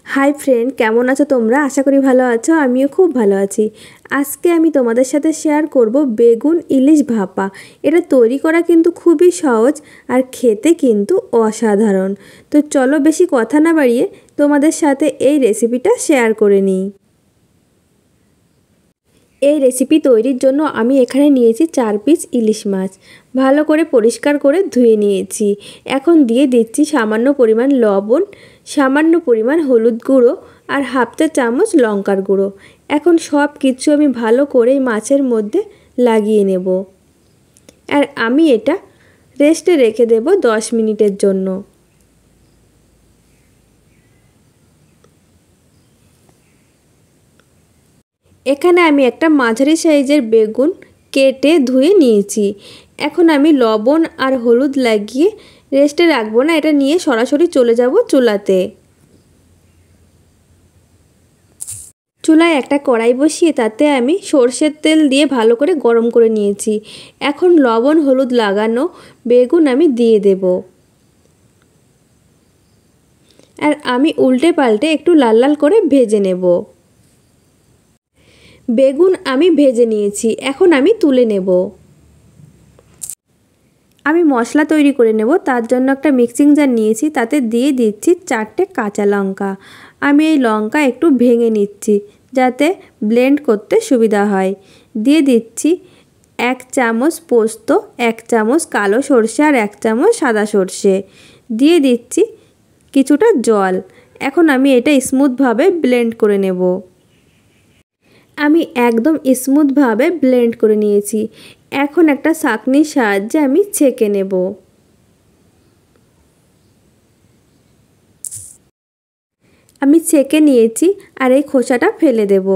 High friend केमन आछो तोमरा आशा करी भालो आछो आमिओ खूब भालो आछि। आजके आमि तोमादेर साथे शेयर करब बेगुन इलिश भापा। एटा तैरी करा किन्तु खूबई सहज और खेते किन्तु असाधारण। तो चलो बेशी कथा ना बाड़िये तोमादेर साथे एई रेसिपिटा शेयर करे निई। এই রেসিপি তৈরির জন্য আমি এখানে নিয়েছি 4 পিস ইলিশ মাছ। ভালো করে পরিষ্কার করে ধুয়ে নিয়েছি। এখন দিয়ে দিচ্ছি সামান্য পরিমাণ লবণ, সামান্য পরিমাণ হলুদ গুঁড়ো আর হাফ চা চামচ লঙ্কার গুঁড়ো। এখন সব কিছু আমি ভালো করে মাছের মধ্যে লাগিয়ে নেব। আর আমি এটা রেস্টে রেখে দেব 10 মিনিটের জন্য। এখানে আমি একটা মাঝারি সাইজের বেগুন কেটে ধুয়ে নিয়েছি। এখন আমি লবণ আর হলুদ লাগিয়ে রেস্টে রাখবো না, এটা নিয়ে সরাসরি চলে যাব চুলাতে। চুলায় একটা কড়াই বসিয়ে তাতে আমি সরষের তেল দিয়ে ভালো করে গরম করে নিয়েছি। এখন লবণ হলুদ লাগানো বেগুন আমি দিয়ে দেব। আর আমি উল্টে পাল্টে একটু লাল লাল করে ভেজে নেব। বেগুন আমি ভেজে নিয়েছি, এখন আমি তুলে নেব। আমি মশলা তৈরি করে নেব, তার জন্য একটা মিক্সিং জার নিয়েছি, তাতে দিয়ে দিচ্ছি 4টে কাঁচা লঙ্কা। আমি এই লঙ্কা একটু ভেঙে নিচ্ছি যাতে ব্লেন্ড করতে সুবিধা হয়। দিয়ে দিচ্ছি 1 চামচ পোস্ত, 1 চামচ কালো সরষে আর 1 চামচ সাদা সরষে। দিয়ে দিচ্ছি কিছুটা জল। এখন আমি এটা স্মুথভাবে ব্লেন্ড করে নেব। আমি একদম স্মুথভাবে ব্লেন্ড করে নিয়েছি। এখন একটা ছাঁকনির সাহায্যে আমি ছেঁকে নেব। আমি ছেঁকে নিয়েছি আর এই খোসাটা ফেলে দেব।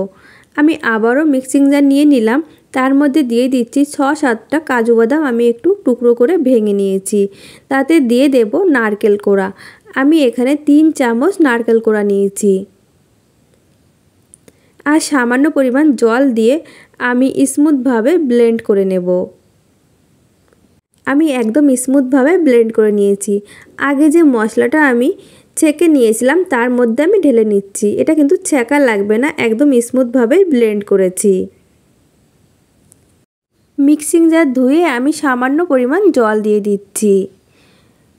আমি আবারও মিক্সিং জার নিয়ে নিলাম, তার মধ্যে দিয়ে দিচ্ছি 6-7টা কাজু বাদাম আমি একটু টুকরো করে ভেঙে নিয়েছি। তাতে দিয়ে দেব নারকেল কোড়া। আমি এখানে 3 চামচ নারকেল কোড়া নিয়েছি। আর সামান্য পরিমাণ জল দিয়ে আমি স্মুথভাবে ব্লেন্ড করে নেব। আমি একদম স্মুথভাবে ব্লেন্ড করে নিয়েছি। আগে যে মশলাটা আমি ছেঁকে নিয়েছিলাম তার মধ্যে আমি ঢেলে নিচ্ছি। এটা কিন্তু ছ্যাঁকা লাগবে না, একদম স্মুথভাবে ব্লেন্ড করেছি। মিক্সিং জার ধুয়ে আমি সামান্য পরিমাণ জল দিয়ে দিচ্ছি।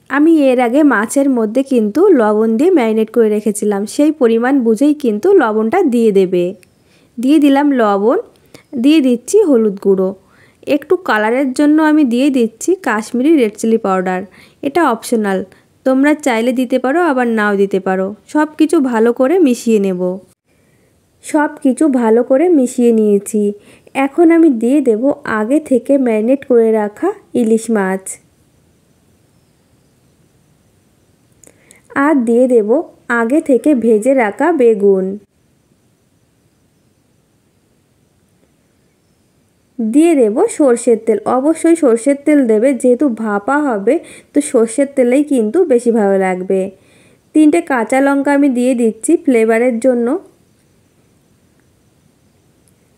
আমি এর আগে মাছের মধ্যে কিন্তু লবণ দিয়ে ম্যারিনেট করে রেখেছিলাম, সেই পরিমাণ বুঝেই কিন্তু লবণটা দিয়ে দেবে। দিয়ে দিলাম লবণ, দিয়ে দিচ্ছি হলুদ গুঁড়ো। একটু কালারের জন্য আমি দিয়ে দিচ্ছি কাশ্মীরি রেড চিলি পাউডার। এটা অপশনাল, তোমরা চাইলে দিতে পারো আবার নাও দিতে পারো। সব কিছু ভালো করে মিশিয়ে নেব। সব কিছু ভালো করে মিশিয়ে নিয়েছি। এখন আমি দিয়ে দেব আগে থেকে ম্যারিনেট করে রাখা ইলিশ মাছ। আর দিয়ে দেব আগে থেকে ভেজে রাখা বেগুন। দিয়ে দেব সরষের তেল। অবশ্যই সরষের তেল দেবে, যেহেতু ভাপা হবে তো সরষের তেলেই কিন্তু বেশি ভালো লাগবে। 3টে কাঁচা লঙ্কা আমি দিয়ে দিচ্ছি ফ্লেভারের জন্য।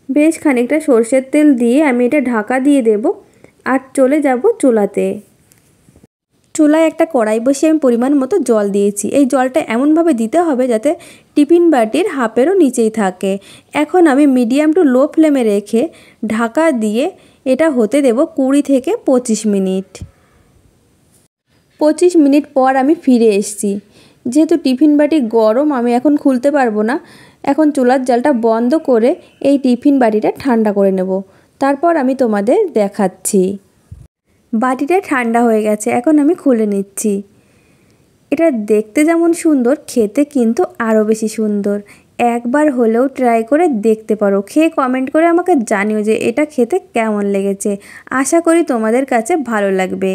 বেশ খানিকটা সরষের তেল দিয়ে আমি এটা ঢাকা দিয়ে দেব আর চলে যাব চুলাতে। চুলায় একটা কড়াই বসিয়ে আমি পরিমাণ মতো জল দিয়েছি। এই জলটা এমনভাবে দিতে হবে যাতে টিফিন বাটির হাফেরও নিচেই থাকে। এখন আমি মিডিয়াম টু লো ফ্লেমে রেখে ঢাকা দিয়ে এটা হতে দেব 20 থেকে 25 মিনিট। 25 মিনিট পর আমি ফিরে এসেছি। যেহেতু টিফিন বাটি গরম আমি এখন খুলতে পারবো না। এখন চুলার জালটা বন্ধ করে এই টিফিন বাটিটা ঠান্ডা করে নেব, তারপর আমি তোমাদের দেখাচ্ছি। বাটিটা ঠান্ডা হয়ে গেছে, এখন আমি খুলে নিচ্ছি। এটা দেখতে যেমন সুন্দর, খেতে কিন্তু আরও বেশি সুন্দর। একবার হলেও ট্রাই করে দেখতে পারো। খেয়ে কমেন্ট করে আমাকে জানিও যে এটা খেতে কেমন লেগেছে। আশা করি তোমাদের কাছে ভালো লাগবে।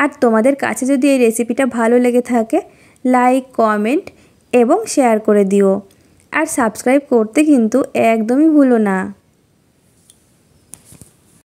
আর তোমাদের কাছে যদি এই রেসিপিটা ভালো লেগে থাকে লাইক, কমেন্ট এবং শেয়ার করে দিও। আর সাবস্ক্রাইব করতে কিন্তু একদমই ভুলো না।